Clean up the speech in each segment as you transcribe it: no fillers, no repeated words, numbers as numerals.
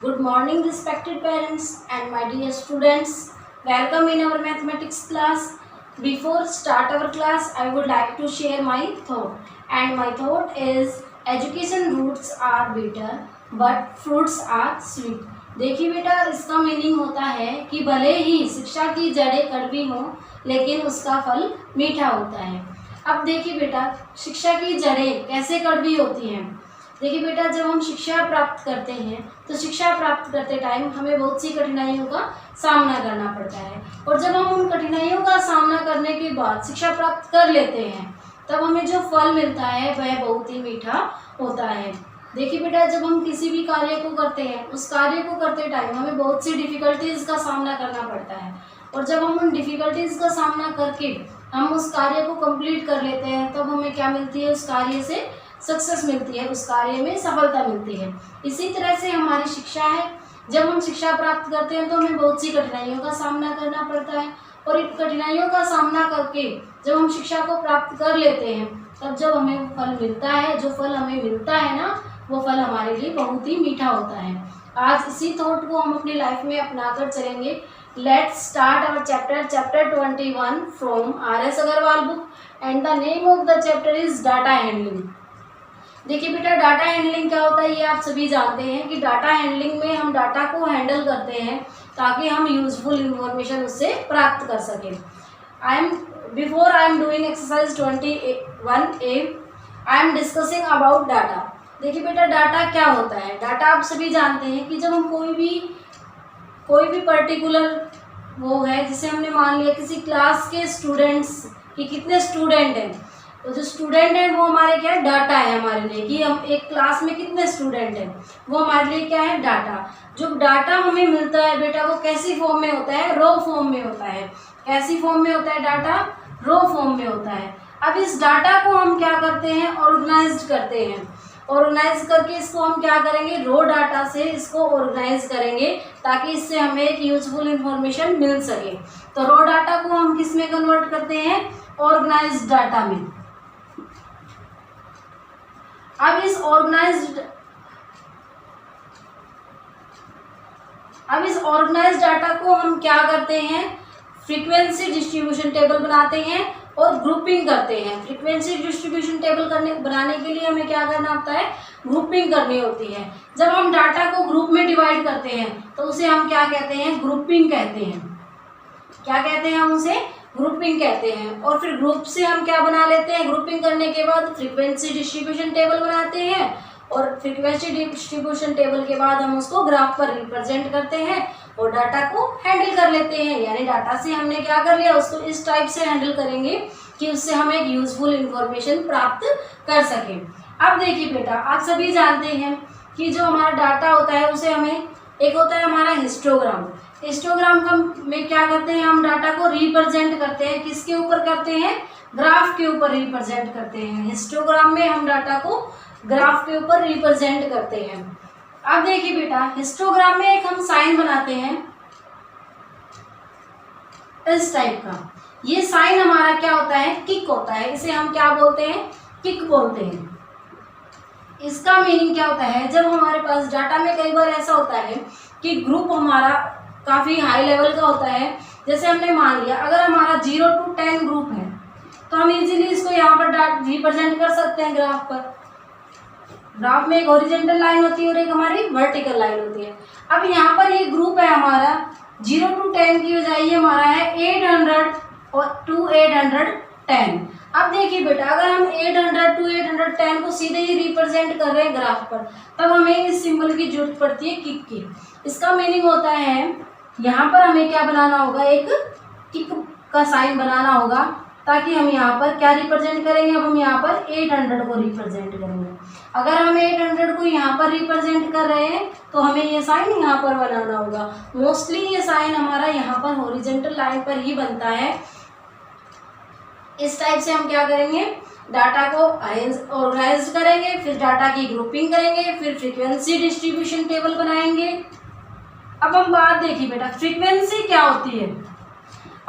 Good morning, respected parents and my dear students. Welcome in our mathematics class. Before start our class, I would like to share my thought. And my thought is education roots are bitter, but fruits are sweet. देखिए बेटा, इसका meaning होता है कि भले ही शिक्षा की जड़ें कड़वी हों, लेकिन उसका फल मीठा होता है। अब देखिए बेटा, शिक्षा की जड़ें कैसे कड़वी होती हैं। देखिए बेटा, जब हम शिक्षा प्राप्त करते हैं तो शिक्षा प्राप्त करते टाइम हमें बहुत सी कठिनाइयों का सामना करना पड़ता है, और जब हम उन कठिनाइयों का सामना करने के बाद शिक्षा प्राप्त कर लेते हैं तब हमें जो फल मिलता है वह बहुत ही मीठा होता है। देखिए बेटा, जब हम किसी भी कार्य को करते हैं, उस कार्य को करते टाइम हमें बहुत सी डिफ़िकल्टीज़ का सामना करना पड़ता है, और जब हम उन डिफ़िकल्टीज़ का सामना करके हम उस कार्य को कंप्लीट कर लेते हैं तब हमें क्या मिलती है, उस कार्य से सक्सेस मिलती है, उस कार्य में सफलता मिलती है। इसी तरह से हमारी शिक्षा है। जब हम शिक्षा प्राप्त करते हैं तो हमें बहुत सी कठिनाइयों का सामना करना पड़ता है, और इन कठिनाइयों का सामना करके जब हम शिक्षा को प्राप्त कर लेते हैं तब जब हमें फल मिलता है, जो फल हमें मिलता है ना, वो फल हमारे लिए बहुत ही मीठा होता है। आज इसी थॉट को हम अपनी लाइफ में अपनाकर चलेंगे। Let's start our chapter 21 from RS Agarwal book, and the name of the chapter is data handling. देखिए बेटा, डाटा हैंडलिंग क्या होता है ये आप सभी जानते हैं कि डाटा हैंडलिंग में हम डाटा को हैंडल करते हैं ताकि हम यूजफुल इंफॉर्मेशन उससे प्राप्त कर सकें। I am doing exercise 21A, I am discussing about data. देखिए बेटा, डाटा क्या होता है। डाटा आप सभी जानते हैं कि जब हम कोई भी पर्टिकुलर वो है, जिसे हमने मान लिया किसी क्लास के स्टूडेंट्स कि कितने स्टूडेंट हैं, तो जो स्टूडेंट है वो हमारे क्या है, डाटा है हमारे लिए कि हम एक क्लास में कितने स्टूडेंट हैं, वो हमारे लिए क्या है, डाटा। जो डाटा हमें मिलता है बेटा, वो कैसी फॉर्म में होता है, रो फॉर्म में होता है। कैसी फॉर्म में होता है डाटा, रो फॉर्म में होता है। अब इस डाटा को हम क्या करते हैं, ऑर्गेनाइज करते हैं। ऑर्गेनाइज करके इसको हम क्या करेंगे, रो डाटा से इसको ऑर्गेनाइज करेंगे ताकि इससे हमें एक यूजफुल इंफॉर्मेशन मिल सके। तो रो डाटा को हम किस में कन्वर्ट करते हैं, ऑर्गेनाइज डाटा में। अब इस ऑर्गेनाइज डाटा को हम क्या करते हैं, फ्रीक्वेंसी डिस्ट्रीब्यूशन टेबल बनाते हैं और ग्रुपिंग करते हैं। फ्रीक्वेंसी डिस्ट्रीब्यूशन टेबल बनाने के लिए हमें क्या करना होता है, ग्रुपिंग करनी होती है। जब हम डाटा को ग्रुप में डिवाइड करते हैं तो उसे हम क्या कहते हैं, ग्रुपिंग कहते हैं। क्या कहते हैं हम उसे, ग्रुपिंग कहते हैं। और फिर ग्रुप से हम क्या बना लेते हैं, ग्रुपिंग करने के बाद फ्रीक्वेंसी डिस्ट्रीब्यूशन टेबल बनाते हैं, और फ्रीक्वेंसी डिस्ट्रीब्यूशन टेबल के बाद हम उसको ग्राफ पर रिप्रेजेंट करते हैं और डाटा को हैंडल कर लेते हैं। यानी डाटा से हमने क्या कर लिया, उसको इस टाइप से हैंडल करेंगे कि उससे हम एक यूजफुल इंफॉर्मेशन प्राप्त कर सकें। अब देखिए बेटा, आप सभी जानते हैं कि जो हमारा डाटा होता है उसे हमें, एक होता है हमारा हिस्टोग्राम। हिस्टोग्राम का में क्या करते हैं, हम डाटा को रिप्रेजेंट करते हैं। किसके ऊपर करते हैं, ग्राफ के ऊपर रिप्रेजेंट करते हैं। हिस्टोग्राम में हम डाटा को ग्राफ के ऊपर रिप्रेजेंट करते हैं। अब देखिए बेटा, हिस्टोग्राम में एक हम साइन बनाते हैं इस टाइप का। ये साइन हमारा क्या होता है, किक होता है। इसे हम क्या बोलते हैं, किक बोलते हैं। इसका मीनिंग क्या होता है, जब हमारे पास डाटा में कई बार ऐसा होता है कि ग्रुप हमारा काफ़ी हाई लेवल का होता है। जैसे हमने मान लिया अगर हमारा 0 to 10 ग्रुप है तो हम इजीली इसको यहाँ पर रिप्रेजेंट कर सकते हैं ग्राफ पर। ग्राफ में एक हॉरिजॉन्टल लाइन होती है और एक हमारी वर्टिकल लाइन होती है। अब यहाँ पर ये ग्रुप है हमारा 0 to 10 की बजाय ये हमारा है 800 to 810। अब देखिए बेटा, अगर हम 800 to 810 को सीधे ही रिप्रेजेंट कर रहे हैं ग्राफ पर, तब हमें इस सिंबल की जरूरत पड़ती है, किक की। इसका मीनिंग होता है यहाँ पर हमें क्या बनाना होगा, एक किक का साइन बनाना होगा, ताकि हम यहाँ पर क्या रिप्रेजेंट करेंगे, अब हम यहाँ पर 800 को रिप्रेजेंट करेंगे। अगर हम 800 को यहाँ पर रिप्रेजेंट कर रहे हैं तो हमें ये साइन यहाँ पर बनाना होगा। मोस्टली ये साइन हमारा यहाँ पर हॉरिजॉन्टल लाइन पर ही बनता है। इस टाइप से हम क्या करेंगे, डाटा को ऑर्गेनाइज करेंगे, फिर डाटा की ग्रुपिंग करेंगे, फिर फ्रीक्वेंसी डिस्ट्रीब्यूशन टेबल बनाएंगे। अब हम बात देखिए बेटा, फ्रीक्वेंसी क्या होती है।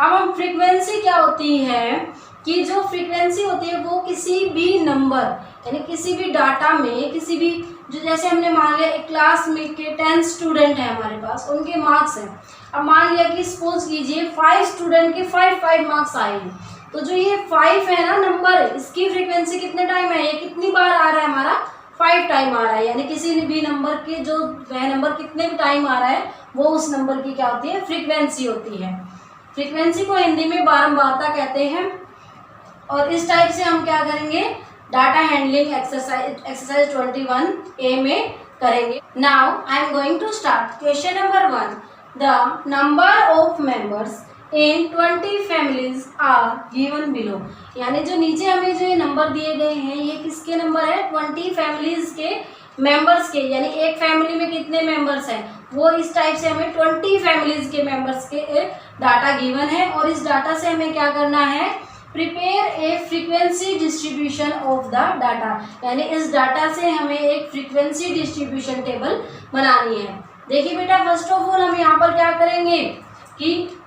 अब हम फ्रीक्वेंसी क्या होती है कि जो फ्रीक्वेंसी होती है वो किसी भी नंबर, यानी किसी भी डाटा में, किसी भी जो जैसे हमने मान लिया एक क्लास में के 10 स्टूडेंट है हमारे पास, उनके मार्क्स हैं। अब मान लिया कि सपोज कीजिए 5 स्टूडेंट के 5 मार्क्स आए हैं, तो जो ये 5 है ना नंबर, इसकी फ्रीक्वेंसी कितने टाइम है, ये कितनी बार आ रहा है हमारा, 5 टाइम आ रहा है। यानी किसी भी नंबर के जो वह नंबर कितने टाइम आ रहा है वो उस नंबर की क्या होती है, फ्रीक्वेंसी होती है। फ्रीक्वेंसी को हिंदी में बारंबारता कहते हैं। और इस टाइप से हम क्या करेंगे, डाटा हैंडलिंग एक्सरसाइज 21A में करेंगे। Now I am going to start question number 1। The number of members in 20 families are given below. यानी जो नीचे हमें जो ये नंबर दिए गए हैं ये किसके नंबर है, 20 फैमिलीज के मेंबर्स के। यानी एक फैमिली में कितने मेंबर्स हैं, वो इस टाइप से हमें 20 फैमिलीज के मेंबर्स के डाटा गिवन है। और इस डाटा से हमें क्या करना है, prepare a frequency distribution of the data. यानी इस डाटा से हमें एक फ्रीक्वेंसी डिस्ट्रीब्यूशन टेबल बनानी है। देखिए बेटा, फर्स्ट ऑफ ऑल हम यहाँ पर क्या करेंगे कि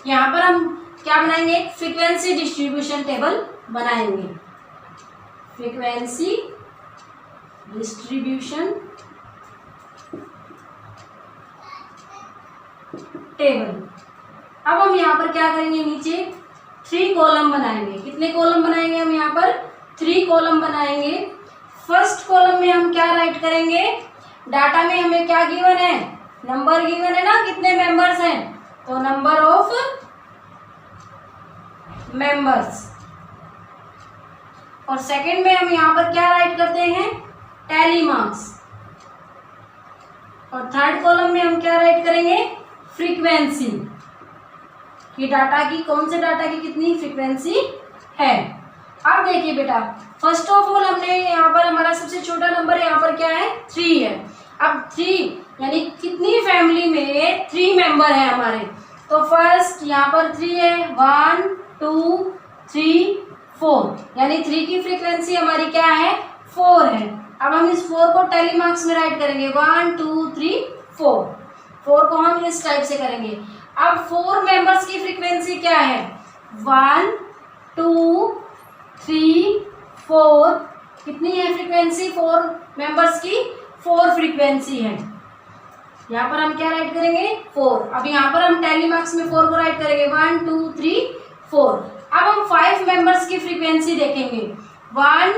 यहाँ पर हम क्या बनाएंगे, एक फ्रीक्वेंसी डिस्ट्रीब्यूशन टेबल बनाएंगे। Frequency distribution table. अब हम यहाँ पर क्या करेंगे, नीचे 3 कॉलम बनाएंगे। कितने कॉलम बनाएंगे हम यहाँ पर, 3 कॉलम बनाएंगे। फर्स्ट कॉलम में हम क्या राइट करेंगे, डाटा में हमें क्या गिवन है, नंबर गिवन है ना, कितने मेंबर्स हैं, तो नंबर ऑफ मेंबर्स। और सेकंड में हम यहाँ पर क्या राइट करते हैं, टैली मार्क्स। और थर्ड कॉलम में हम क्या राइट करेंगे, फ्रीक्वेंसी कि डाटा की, कौन से डाटा की कितनी फ्रीक्वेंसी है। अब देखिए बेटा, फर्स्ट ऑफ ऑल हमने यहाँ पर हमारा सबसे छोटा नंबर यहाँ पर क्या है, 3 है। अब 3 यानी कितनी फैमिली में 3 मेंबर है हमारे, तो फर्स्ट यहाँ पर 3 है, 1 2 3 4, यानी 3 की फ्रीक्वेंसी हमारी क्या है, 4 है। अब हम इस 4 को टैली मार्क्स में राइट करेंगे, 1 2 3 4। 4 को हम इस टाइप से करेंगे। अब 4 मेंबर्स की फ्रीक्वेंसी क्या है, 1 2 3 4। कितनी है फ्रीक्वेंसी, 4 मेंबर्स की 4 फ्रीक्वेंसी है। यहाँ पर हम क्या राइट करेंगे, 4। अब यहाँ पर हम टैली मार्क्स में 4 को राइट करेंगे, 1 2 3 4। अब हम 5 मेंबर्स की फ्रीक्वेंसी देखेंगे, 1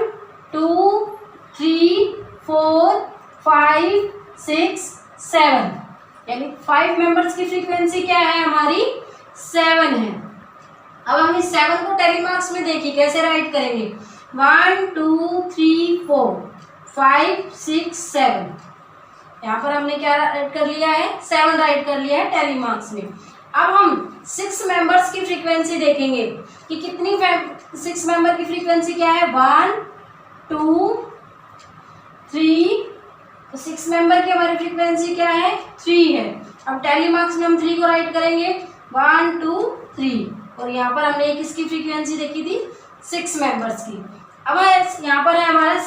2 3 4 5 6 7, यानी 5 मेंबर्स की फ्रीक्वेंसी क्या है हमारी, 7 है। अब हम इस 7 को टैली मार्क्स में देखिए कैसे राइट करेंगे, 1 2 3 4 5 6 7। यहाँ पर हमने क्या राइट कर लिया है, 7 राइट कर लिया है टैली मार्क्स में। अब हम 6 मेंबर्स की फ्रीक्वेंसी देखेंगे कि कितनी 6 मेंबर की फ्रीक्वेंसी क्या है, 1 2 3। तो 6 मेंबर की हमारी फ्रीक्वेंसी क्या है, 3 है। अब टैली मार्क्स में हम 3 को राइट करेंगे, 1 2 3। और यहाँ पर हमने एक इसकी फ्रीक्वेंसी देखी थी 6 मेंबर्स की। अब यहाँ पर है हमारा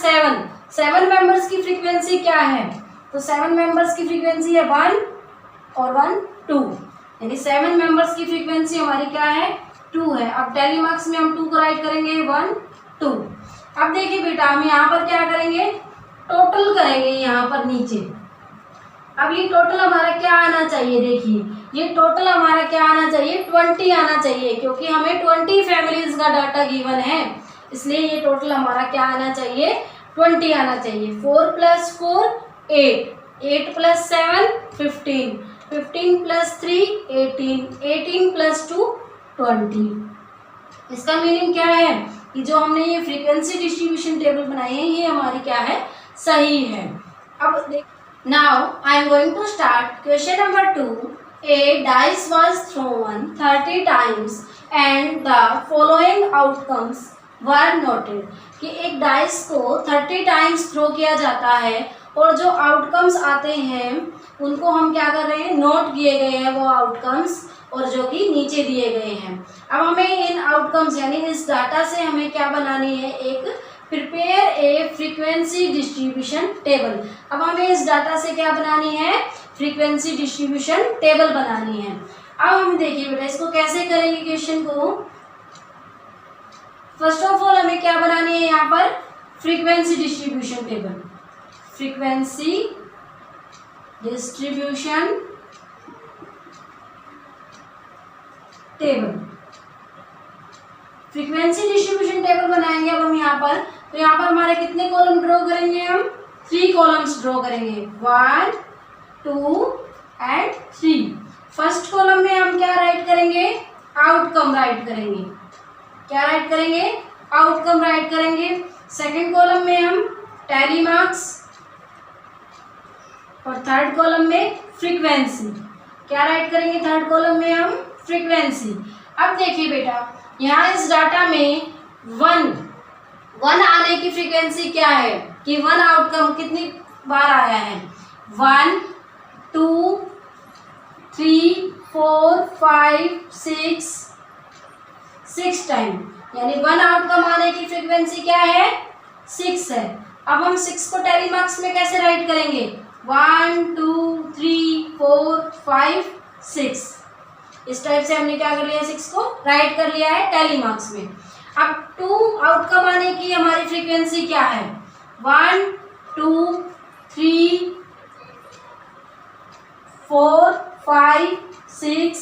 7 मेंबर्स की फ्रीक्वेंसी क्या है, तो 7 मेंबर्स की फ्रीक्वेंसी है 1 और 1 2, यानी 7 मेंबर्स की फ्रीक्वेंसी हमारी क्या है, 2 है। अब टैली मार्क्स में हम 2 को राइट करेंगे, 1 2। अब देखिए बेटा, हम यहाँ पर क्या करेंगे, टोटल करेंगे यहाँ पर नीचे। अब ये टोटल हमारा क्या आना चाहिए, देखिए ये टोटल हमारा क्या आना चाहिए, 20 आना चाहिए, क्योंकि हमें 20 फैमिलीज का डाटा गिवन है, इसलिए ये टोटल हमारा क्या आना चाहिए, 20 आना चाहिए। 4 + 4 8, 8 + 7 15, 15 + 3 18, 18 + 2 20। इसका मीनिंग क्या है कि जो हमने ये फ्रीक्वेंसी डिस्ट्रीब्यूशन टेबल बनाई है ये हमारी क्या है, सही है। अब देख, now I am going to start question number 2। A dice was thrown 30 times and the following outcomes were noted। कि एक डाइस को 30 टाइम्स थ्रो किया जाता है और जो आउटकम्स आते हैं उनको हम क्या कर रहे हैं, नोट किए गए हैं वो आउटकम्स, और जो कि नीचे दिए गए हैं। अब हमें इन आउटकम्स यानी इस डाटा से हमें क्या बनानी है, एक prepare a frequency distribution table. अब हमें इस डाटा से क्या बनानी है, फ्रीक्वेंसी डिस्ट्रीब्यूशन टेबल बनानी है। अब हम देखिए बेटा इसको कैसे करेंगे क्वेश्चन को। फर्स्ट ऑफ ऑल हमें क्या बनानी है, यहाँ पर frequency distribution table, frequency distribution table, frequency distribution table बनाएंगे अब हम यहाँ पर। तो यहाँ पर हमारे कितने कॉलम ड्रॉ करेंगे हम? 3 कॉलम्स ड्रॉ करेंगे, 1 2 एंड 3। फर्स्ट कॉलम में हम क्या राइट करेंगे? आउटकम राइट करेंगे। क्या राइट करेंगे? आउटकम राइट करेंगे। सेकंड कॉलम में हम टैली मार्क्स और थर्ड कॉलम में फ्रीक्वेंसी। क्या राइट करेंगे? थर्ड कॉलम में हम फ्रीक्वेंसी। अब देखिए बेटा, यहाँ इस डाटा में 1 आने की फ्रीक्वेंसी क्या है कि 1 आउटकम कितनी बार आया है? 1 2 3 4 5 6 टाइम, यानी 1 आउटकम आने की फ्रीक्वेंसी क्या है? 6 है। अब हम 6 को टैली मार्क्स में कैसे राइट करेंगे? 1 2 3 4 5 6। इस टाइप से हमने क्या कर लिया? 6 को राइट कर लिया है टैली मार्क्स में। अब 2 आउटकम आने की हमारी फ्रीक्वेंसी क्या है? 1 2 3 4 5 6।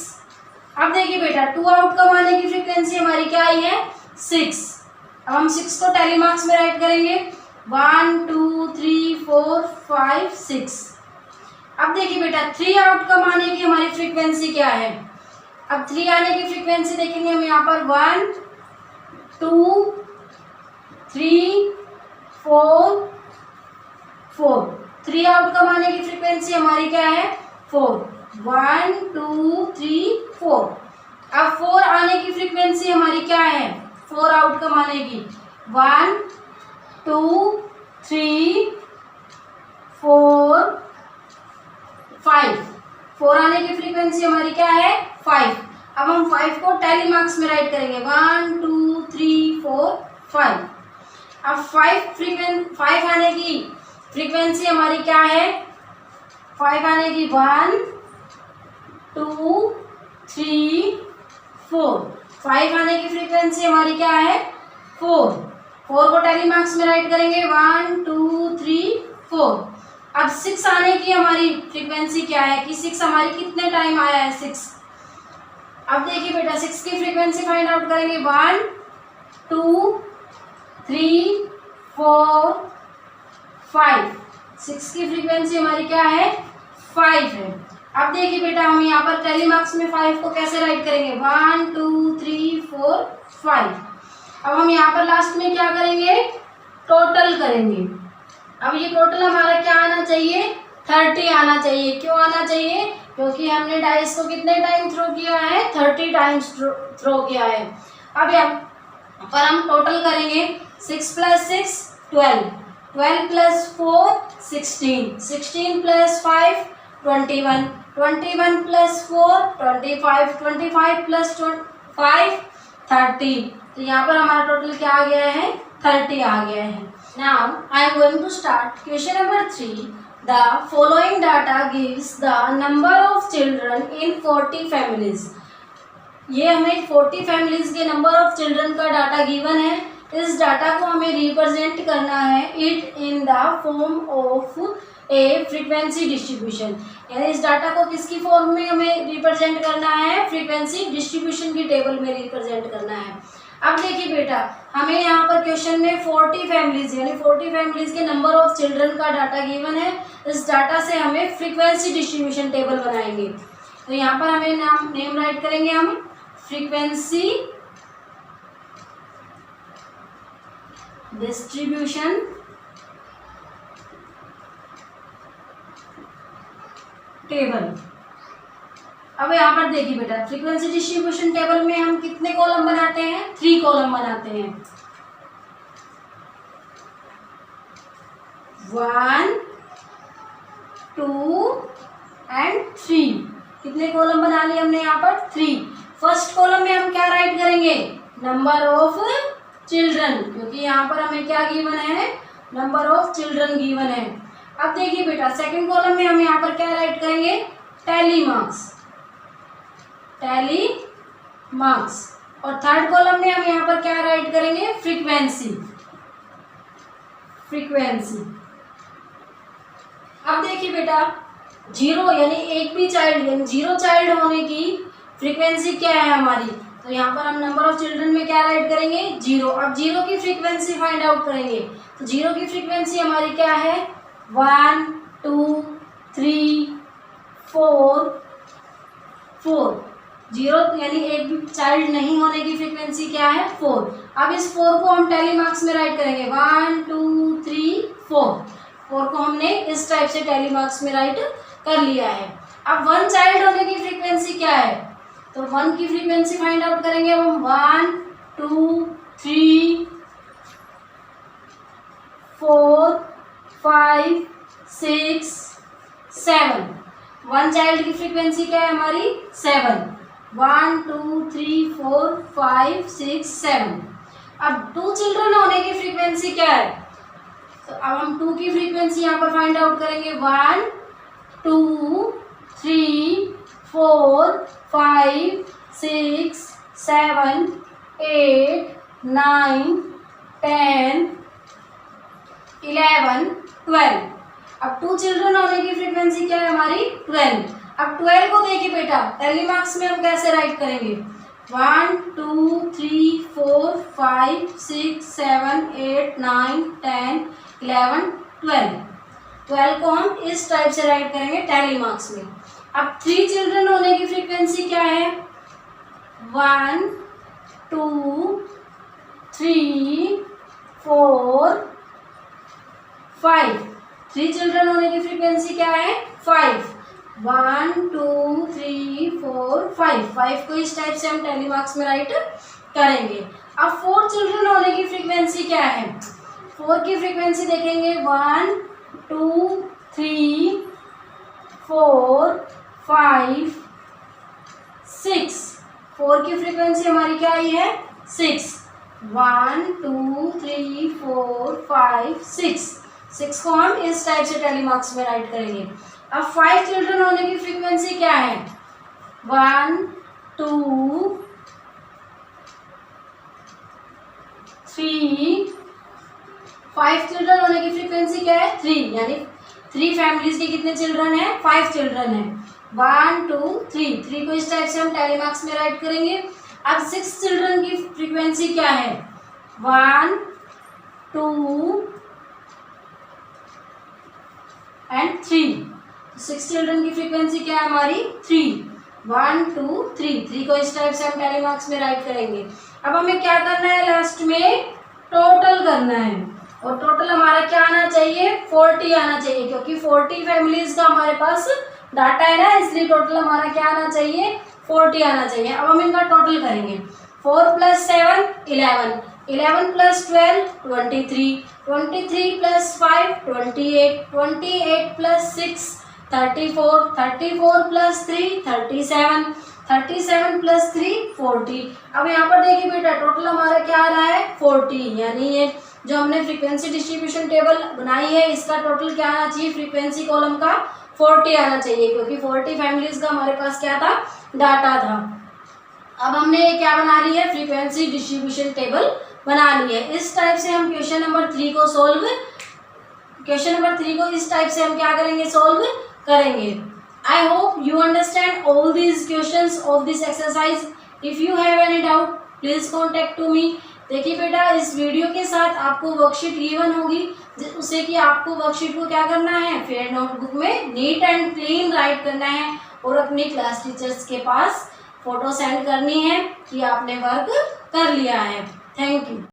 अब देखिए बेटा, 2 आउटकम आने की फ्रीक्वेंसी हमारी क्या आई है? 6। अब हम 6 को टैली मार्क्स में राइट करेंगे, 1 2 3 4 5 6। अब देखिए बेटा, 3 आउटकम आने की हमारी फ्रीक्वेंसी क्या है? अब 3 आने की फ्रीक्वेंसी देखेंगे हम यहाँ पर, 1 2 3 4 3 आउटकम आने की फ्रीक्वेंसी हमारी क्या है? 4, 1 2 3 4। अब 4 आने की फ्रीक्वेंसी हमारी क्या है? 4 आउटकम आने की, 1 2 3 4 5। 4 आने की फ्रीक्वेंसी हमारी क्या है? 5। अब हम 5 को टैली मार्क्स में राइट करेंगे, 1 2 3 4 5। अब 5 आने की फ्रीक्वेंसी हमारी क्या है? 5 आने की, 1 2 3 4। 5 आने की फ्रीक्वेंसी हमारी क्या है? 4 को टैली मार्क्स में राइट करेंगे, 1 2 3 4। अब 6 आने की हमारी फ्रीक्वेंसी क्या है कि 6 हमारी कितने टाइम आया है? 6। अब देखिए बेटा, 6 की फ्रीक्वेंसी फाइंड आउट करेंगे, 1 2 3 4 5। 6 की फ्रीक्वेंसी हमारी क्या है? 5 है। अब देखिए बेटा, हम यहाँ पर टैली मार्क्स में 5 को कैसे राइट करेंगे? 1 2 3 4 5। अब हम यहाँ पर लास्ट में क्या करेंगे? टोटल करेंगे। अब ये टोटल हमारा क्या आना चाहिए? 30 आना चाहिए। क्यों आना चाहिए? क्योंकि हमने डाइस को कितने टाइम थ्रो किया है? 30 टाइम्स थ्रो किया है। अब यहाँ पर हम टोटल करेंगे, 6 + 6 12, 12 + 4 16, 16 + 5 21, 21 + 4 25, 25 + 5 30। तो यहाँ पर हमारा टोटल क्या आ गया है? 30 आ गया है। Now I am going to start question number 3. The following data gives the number of children in 40 families. ये हमें 40 फैमिलीज के नंबर ऑफ चिल्ड्रन का डाटा गिवन है। इस डाटा को हमें रिप्रेजेंट करना है it in the form of A frequency distribution, यानी इस डाटा को किसकी फॉर्म में हमें रिप्रेजेंट करना है? फ्रीक्वेंसी डिस्ट्रीब्यूशन की टेबल में रिप्रेजेंट करना है। अब देखिए बेटा, हमें यहाँ पर क्वेश्चन में 40 फैमिलीज यानी 40 फैमिलीज के नंबर ऑफ चिल्ड्रन का डाटा गिवन है। इस डाटा से हमें फ्रीक्वेंसी डिस्ट्रीब्यूशन टेबल बनाएंगे। तो यहाँ पर हमें नेम राइट करेंगे हम, फ्रीक्वेंसी डिस्ट्रीब्यूशन टेबल। अब यहाँ पर देखिए बेटा, फ्रीक्वेंसी डिस्ट्रीब्यूशन टेबल में हम कितने कॉलम बनाते हैं? 3 कॉलम बनाते हैं, 1 2 एंड 3। कितने कॉलम बना लिए हमने यहाँ पर? 3। फर्स्ट कॉलम में हम क्या राइट करेंगे? नंबर ऑफ चिल्ड्रन, क्योंकि यहाँ पर हमें क्या गिवन है? नंबर ऑफ चिल्ड्रन गिवन है। अब देखिए बेटा, सेकंड कॉलम में हम यहाँ पर क्या राइट करेंगे? Tally marks, tally marks. और थर्ड कॉलम में हम यहाँ पर क्या राइट करेंगे? Frequency, frequency. अब देखिए बेटा, जीरो यानी एक भी चाइल्ड यानी जीरो चाइल्ड होने की फ्रीक्वेंसी क्या है हमारी, तो यहाँ पर हम नंबर ऑफ चिल्ड्रन में क्या राइट करेंगे, जीरो। अब जीरो की फ्रीक्वेंसी फाइंड आउट करेंगे, तो जीरो की फ्रीक्वेंसी हमारी क्या है, 1 2 3 4 4। जीरो यानी एक भी चाइल्ड नहीं होने की फ्रीक्वेंसी क्या है, 4। अब इस 4 को हम टैली मार्क्स में राइट करेंगे, 1 2 3 4। 4 को हमने इस टाइप से टैली मार्क्स में राइट कर लिया है। अब 1 चाइल्ड होने की फ्रीक्वेंसी क्या है, तो 1 की फ्रीक्वेंसी फाइंड आउट करेंगे हम, 1 2 3 4 5 6 7। 1 चाइल्ड की फ्रीक्वेंसी क्या है हमारी, 7। 1 2 3 4 5 6 7। अब 2 चिल्ड्रन होने की फ्रीक्वेंसी क्या है, तो अब हम 2 की फ्रीक्वेंसी यहाँ पर फाइंड आउट करेंगे, 1 2 3 4 5 6 7 8 9 10 11 12। अब 2 चिल्ड्रन होने की फ्रीक्वेंसी क्या है हमारी, 12। अब 12 को देखिए बेटा, टैली मार्क्स में हम कैसे राइट करेंगे, 1 2 3 4 5 6 7 8 9 10 11 12। 12 को हम इस टाइप से राइट करेंगे टैली मार्क्स में। अब 3 चिल्ड्रन होने की फ्रीक्वेंसी क्या है, 1 2 3 4 5। 3 चिल्ड्रन होने की फ्रीक्वेंसी क्या है, 5। 1 2 3 4 5। 5 को इस टाइप से हम टैली मार्क्स में राइट करेंगे। अब 4 चिल्ड्रन होने की फ्रीक्वेंसी क्या है, 4 की फ्रीक्वेंसी देखेंगे, 1 2 3 4 5 6। 4 की फ्रीक्वेंसी हमारी क्या आई है, 6। 1 2 3 4 5 6। 6 को हम इस टाइप से टैली मार्क्स में राइट करेंगे। अब 5 चिल्ड्रन होने की फ्रीक्वेंसी क्या है, 1 2 3। 5 चिल्ड्रन होने की फ्रीक्वेंसी क्या है, 3। यानी 3 फैमिलीज के कितने चिल्ड्रन हैं, 5 चिल्ड्रन हैं। 1 2 3। 3 को इस टाइप से हम टैली मार्क्स में राइट करेंगे। अब 6 चिल्ड्रन की फ्रीक्वेंसी क्या है, 1 2 एंड 3। 6 चिल्ड्रन की फ्रीक्वेंसी क्या है हमारी, 3। 1 2 3। 3 को इस टाइप से हम टैली मार्क्स में राइट करेंगे। अब हमें क्या करना है, लास्ट में टोटल करना है, और टोटल हमारा क्या आना चाहिए, 40 आना चाहिए, क्योंकि 40 फैमिलीज का हमारे पास डाटा है ना, इसलिए टोटल हमारा क्या आना चाहिए, 40 आना चाहिए। अब हम इनका टोटल करेंगे, 4 + 7 11, 11 + 12 23, 23 + 5 28, 28 + 6 34, 34 + 3 37, 37 + 3 40। अब यहाँ पर देखिए बेटा, टोटल हमारा क्या आ रहा है, 40। यानी ये जो हमने फ्रीक्वेंसी डिस्ट्रीब्यूशन टेबल बनाई है, इसका टोटल क्या आना चाहिए, फ्रीक्वेंसी कॉलम का 40 आना चाहिए, क्योंकि 40 फैमिलीज का हमारे पास क्या था, डाटा था। अब हमने ये क्या बना ली है, फ्रीक्वेंसी डिस्ट्रीब्यूशन टेबल बना ली है। इस टाइप से हम क्वेश्चन नंबर 3 को सोल्व, क्वेश्चन नंबर 3 को इस टाइप से हम क्या करेंगे, सोल्व करेंगे। I hope you understand all these questions of this exercise. If you have any doubt please contact to me. देखिए बेटा, इस वीडियो के साथ आपको वर्कशीट गिवन होगी, उससे कि आपको वर्कशीट को क्या करना है, फेयर नोटबुक में नीट एंड क्लीन राइट करना है, और अपनी क्लास टीचर्स के पास फोटो सेंड करनी है कि आपने वर्क कर लिया है। Thank you.